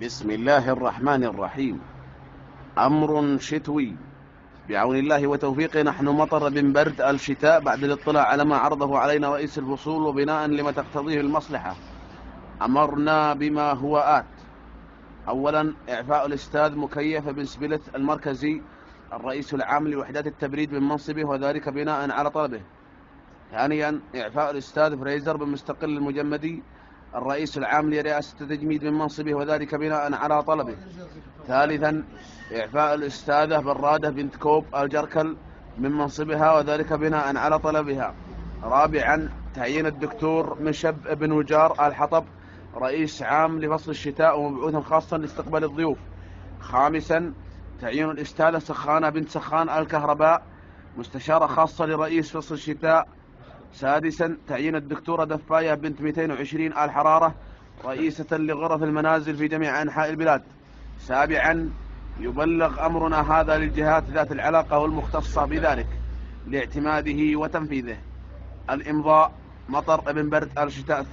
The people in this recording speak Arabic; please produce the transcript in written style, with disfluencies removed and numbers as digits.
بسم الله الرحمن الرحيم. أمر شتوي بعون الله وتوفيقه. نحن مطر من برد الشتاء بعد الاطلاع على ما عرضه علينا رئيس الفصول، وبناء لما تقتضيه المصلحة أمرنا بما هو آت. أولا، إعفاء الأستاذ مكيف بن سبلت المركزي الرئيس العام لوحدات التبريد من منصبه، وذلك بناء على طلبه. ثانيا، إعفاء الأستاذ فريزر بن مستقل المجمدي الرئيس العام لرئاسة التجميد من منصبه، وذلك بناء على طلبه. ثالثا، إعفاء الأستاذة برادة بنت كوب الجركل من منصبها، وذلك بناء على طلبها. رابعا، تعيين الدكتور مشب بن وجار الحطب رئيس عام لفصل الشتاء ومبعوثا خاصا لاستقبال الضيوف. خامسا، تعيين الأستاذة سخانة بنت سخان الكهرباء مستشارة خاصة لرئيس فصل الشتاء. سادسا، تعيين الدكتورة دفاية بنت 220 الحرارة رئيسة لغرف المنازل في جميع أنحاء البلاد. سابعا، يبلغ أمرنا هذا للجهات ذات العلاقة والمختصة بذلك لاعتماده وتنفيذه. الإمضاء مطر بن برد الشتاء.